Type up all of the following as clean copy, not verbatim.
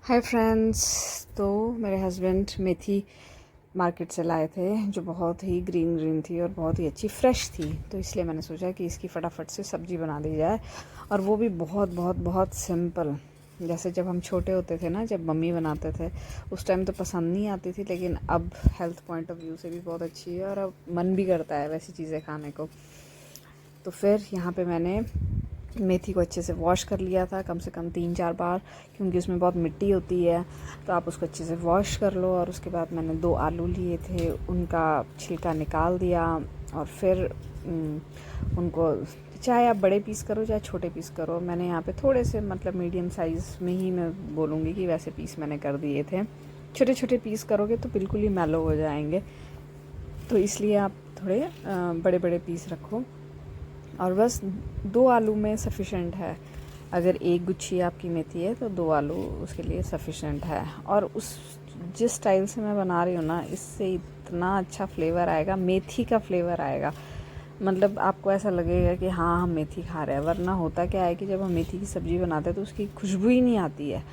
Hi friends. तो मेरे husband मेथी market से लाए थे जो बहुत ही ग्रीन ग्रीन थी और बहुत ही अच्छी फ्रेश थी। तो इसलिए मैंने सोचा कि इसकी फटाफट से सब्ज़ी बना दी जाए, और वो भी बहुत बहुत बहुत सिंपल। जैसे जब हम छोटे होते थे ना, जब मम्मी बनाते थे उस टाइम तो पसंद नहीं आती थी, लेकिन अब हेल्थ पॉइंट ऑफ व्यू से भी बहुत अच्छी है और अब मन भी करता है वैसी चीज़ें खाने को। तो फिर यहाँ पे मैंने मेथी को अच्छे से वॉश कर लिया था, कम से कम 3-4 बार, क्योंकि उसमें बहुत मिट्टी होती है। तो आप उसको अच्छे से वॉश कर लो। और उसके बाद मैंने 2 आलू लिए थे, उनका छिलका निकाल दिया। और फिर उनको चाहे आप बड़े पीस करो चाहे छोटे पीस करो, मैंने यहाँ पे थोड़े से मतलब मीडियम साइज़ में ही मैं बोलूँगी कि वैसे पीस मैंने कर दिए थे। छोटे छोटे पीस करोगे तो बिल्कुल ही मैलो हो जाएंगे, तो इसलिए आप थोड़े बड़े बड़े पीस रखो। और बस 2 आलू में सफ़िशेंट है। अगर एक गुच्छी आपकी मेथी है तो 2 आलू उसके लिए सफ़िशेंट है। और उस जिस स्टाइल से मैं बना रही हूँ ना, इससे इतना अच्छा फ्लेवर आएगा, मेथी का फ्लेवर आएगा। मतलब आपको ऐसा लगेगा कि हाँ हम मेथी खा रहे हैं। वरना होता क्या है कि जब हम मेथी की सब्ज़ी बनाते हैं तो उसकी खुशबू ही नहीं आती है।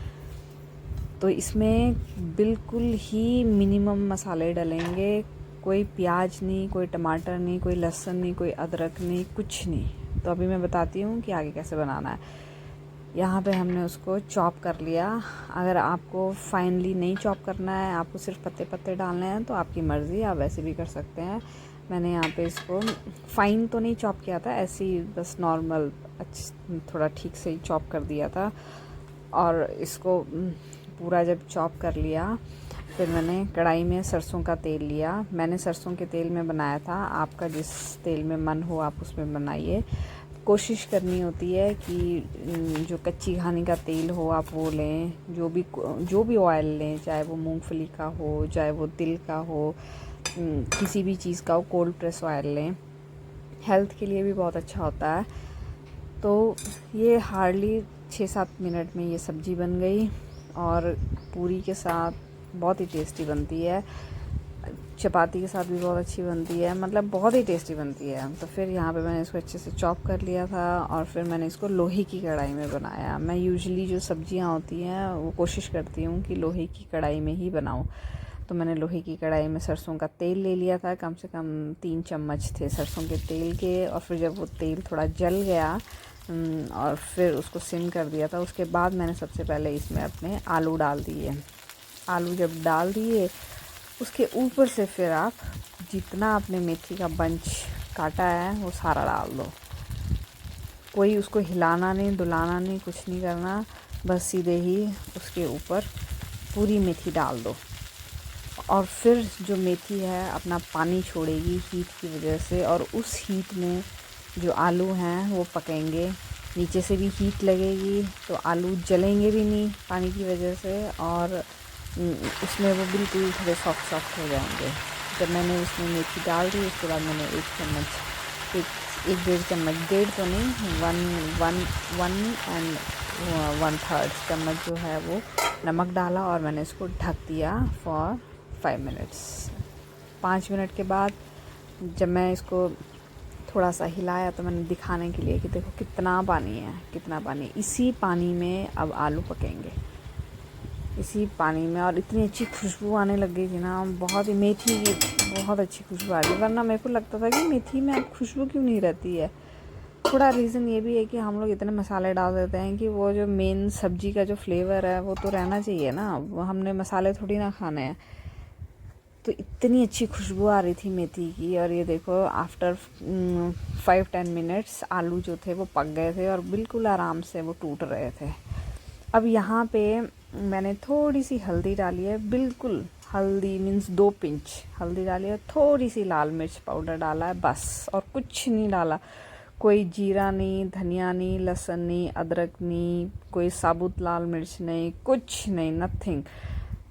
तो इसमें बिल्कुल ही मिनिमम मसाले डलेंगे। कोई प्याज नहीं, कोई टमाटर नहीं, कोई लहसुन नहीं, कोई अदरक नहीं, कुछ नहीं। तो अभी मैं बताती हूँ कि आगे कैसे बनाना है। यहाँ पे हमने उसको चॉप कर लिया। अगर आपको फाइनली नहीं चॉप करना है, आपको सिर्फ पत्ते पत्ते डालने हैं, तो आपकी मर्ज़ी, आप वैसे भी कर सकते हैं। मैंने यहाँ पे इसको फ़ाइन तो नहीं चॉप किया था, ऐसे ही बस नॉर्मल थोड़ा ठीक से ही चॉप कर दिया था। और इसको पूरा जब चॉप कर लिया, फिर मैंने कढ़ाई में सरसों का तेल लिया। मैंने सरसों के तेल में बनाया था, आपका जिस तेल में मन हो आप उसमें बनाइए। कोशिश करनी होती है कि जो कच्ची घानी का तेल हो आप वो लें। जो भी ऑयल लें, चाहे वो मूंगफली का हो, चाहे वो तिल का हो, किसी भी चीज़ का हो, कोल्ड प्रेस ऑयल लें, हेल्थ के लिए भी बहुत अच्छा होता है। तो ये हार्डली 6-7 मिनट में ये सब्ज़ी बन गई, और पूरी के साथ बहुत ही टेस्टी बनती है। चपाती के साथ भी बहुत अच्छी बनती है, मतलब बहुत ही टेस्टी बनती है। तो फिर यहाँ पे मैंने इसको अच्छे से चॉप कर लिया था, और फिर मैंने इसको लोहे की कढ़ाई में बनाया। मैं यूजुअली जो सब्जियाँ होती हैं वो कोशिश करती हूँ कि लोहे की कढ़ाई में ही बनाऊँ। तो मैंने लोहे की कढ़ाई में सरसों का तेल ले लिया था, कम से कम 3 चम्मच थे सरसों के तेल के। और फिर जब वो तेल थोड़ा जल गया और फिर उसको सिम कर दिया था, उसके बाद मैंने सबसे पहले इसमें अपने आलू डाल दिए। आलू जब डाल दिए, उसके ऊपर से फिर आप जितना आपने मेथी का बंच काटा है वो सारा डाल दो। कोई उसको हिलाना नहीं, डुलाना नहीं, कुछ नहीं करना, बस सीधे ही उसके ऊपर पूरी मेथी डाल दो। और फिर जो मेथी है अपना पानी छोड़ेगी हीट की वजह से, और उस हीट में जो आलू हैं वो पकेंगे। नीचे से भी हीट लगेगी तो आलू जलेंगे भी नहीं पानी की वजह से, और उसमें वो बिल्कुल थोड़े सॉफ्ट सॉफ्ट हो जाएंगे। जब मैंने उसमें मेथी डाल दी, उसके बाद मैंने 1 1.5 चम्मच, डेढ़ तो नहीं, वन वन वन एंड 1/3 चम्मच जो है वो नमक डाला, और मैंने इसको ढक दिया फॉर 5 मिनट्स। 5 मिनट के बाद जब मैं इसको थोड़ा सा हिलाया, तो मैंने दिखाने के लिए कि देखो कितना पानी है, कितना पानी। इसी पानी में अब आलू पकेंगे, इसी पानी में। और इतनी अच्छी खुशबू आने लग गई थी ना, बहुत ही मेथी की बहुत अच्छी खुशबू आ रही। वरना मेरे को लगता था कि मेथी में अब खुशबू क्यों नहीं रहती है। थोड़ा रीज़न ये भी है कि हम लोग इतने मसाले डाल देते हैं कि वो जो मेन सब्जी का जो फ्लेवर है वो तो रहना चाहिए ना, वो हमने मसाले थोड़ी ना खाने हैं। तो इतनी अच्छी खुशबू आ रही थी मेथी की। और ये देखो आफ्टर 5-10 मिनट्स आलू जो थे वो पक गए थे और बिल्कुल आराम से वो टूट रहे थे। अब यहाँ पे मैंने थोड़ी सी हल्दी डाली है, बिल्कुल हल्दी मीन्स 2 पिंच हल्दी डाली है, थोड़ी सी लाल मिर्च पाउडर डाला है बस, और कुछ नहीं डाला। कोई जीरा नहीं, धनिया नहीं, लहसुन नहीं, अदरक नहीं, कोई साबुत लाल मिर्च नहीं, कुछ नहीं, नथिंग।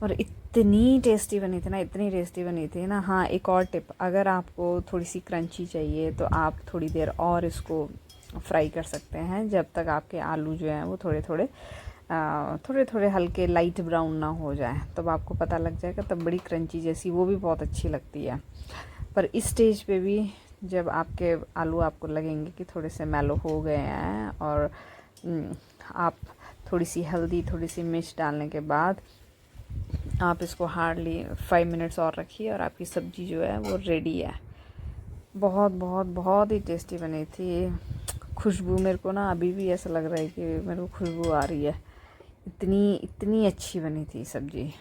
और इतनी टेस्टी बनी थी ना, इतनी टेस्टी बनी थी ना। हाँ, एक और टिप, अगर आपको थोड़ी सी क्रंची चाहिए तो आप थोड़ी देर और इसको फ्राई कर सकते हैं, जब तक आपके आलू जो हैं वो थोड़े थोड़े हल्के लाइट ब्राउन ना हो जाए। तब आपको पता लग जाएगा, तब बड़ी क्रंची जैसी वो भी बहुत अच्छी लगती है। पर इस स्टेज पे भी जब आपके आलू आपको लगेंगे कि थोड़े से मैलो हो गए हैं, और आप थोड़ी सी हल्दी, थोड़ी सी मिर्च डालने के बाद आप इसको हार्डली 5 मिनट्स और रखिए और आपकी सब्ज़ी जो है वो रेडी है। बहुत बहुत बहुत ही टेस्टी बनी थी। खुशबू मेरे को ना अभी भी ऐसा लग रहा है कि मेरे को खुशबू आ रही है, इतनी इतनी अच्छी बनी थी सब्ज़ी।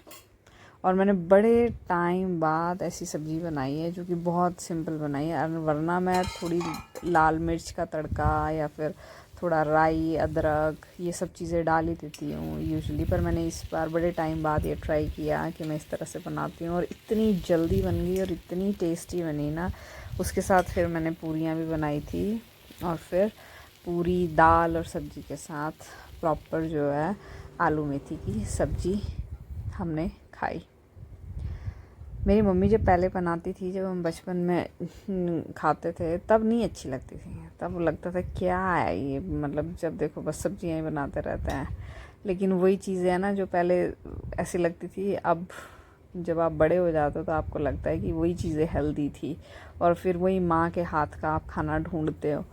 और मैंने बड़े टाइम बाद ऐसी सब्ज़ी बनाई है जो कि बहुत सिंपल बनाई है। वरना मैं थोड़ी लाल मिर्च का तड़का या फिर थोड़ा राई, अदरक, ये सब चीज़ें डाल ही देती हूँ यूजुअली, पर मैंने इस बार बड़े टाइम बाद ये ट्राई किया कि मैं इस तरह से बनाती हूँ और इतनी जल्दी बन गई और इतनी टेस्टी बनी ना। उसके साथ फिर मैंने पूरियाँ भी बनाई थी और फिर पूरी, दाल और सब्ज़ी के साथ प्रॉपर जो है आलू मेथी की सब्ज़ी हमने खाई। मेरी मम्मी जब पहले बनाती थी, जब हम बचपन में खाते थे, तब नहीं अच्छी लगती थी। तब लगता था क्या है ये, मतलब जब देखो बस सब्जियां ही बनाते रहते हैं। लेकिन वही चीज़ें हैं ना जो पहले ऐसी लगती थी, अब जब आप बड़े हो जाते हो तो आपको लगता है कि वही चीज़ें हेल्दी थी। और फिर वही माँ के हाथ का आप खाना ढूंढते हो,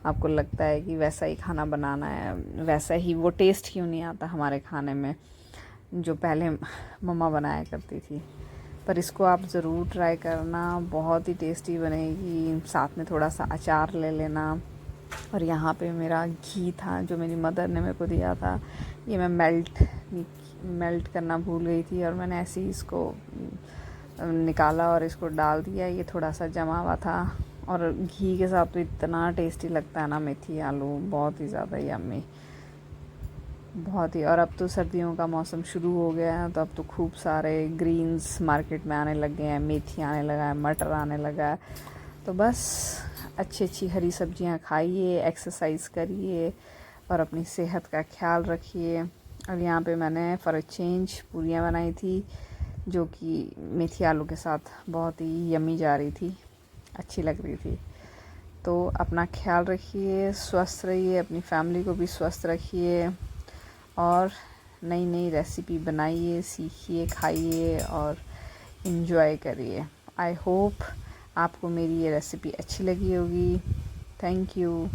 आपको लगता है कि वैसा ही खाना बनाना है, वैसा ही, वो टेस्ट क्यों नहीं आता हमारे खाने में जो पहले मम्मा बनाया करती थी। पर इसको आप ज़रूर ट्राई करना, बहुत ही टेस्टी बनेगी। साथ में थोड़ा सा अचार ले लेना। और यहाँ पे मेरा घी था जो मेरी मदर ने मेरे को दिया था, ये मैं मेल्ट करना भूल गई थी और मैंने ऐसे ही इसको निकाला और इसको डाल दिया। ये थोड़ा सा जमा हुआ था और घी के साथ तो इतना टेस्टी लगता है ना मेथी आलू, बहुत ही ज़्यादा यम्मी, बहुत ही। और अब तो सर्दियों का मौसम शुरू हो गया है, तो अब तो खूब सारे ग्रीन्स मार्केट में आने लगे हैं, मेथी आने लगा है, मटर आने लगा है। तो बस अच्छी अच्छी हरी सब्जियां खाइए, एक्सरसाइज करिए और अपनी सेहत का ख्याल रखिए। और यहाँ पे मैंने फॉर अ चेंज पूरियाँ बनाई थी जो कि मेथी आलू के साथ बहुत ही यम्मी जा रही थी, अच्छी लग रही थी। तो अपना ख्याल रखिए, स्वस्थ रहिए, अपनी फैमिली को भी स्वस्थ रखिए और नई नई रेसिपी बनाइए, सीखिए, खाइए और इन्जॉय करिए। आई होप आपको मेरी ये रेसिपी अच्छी लगी होगी। Thank you.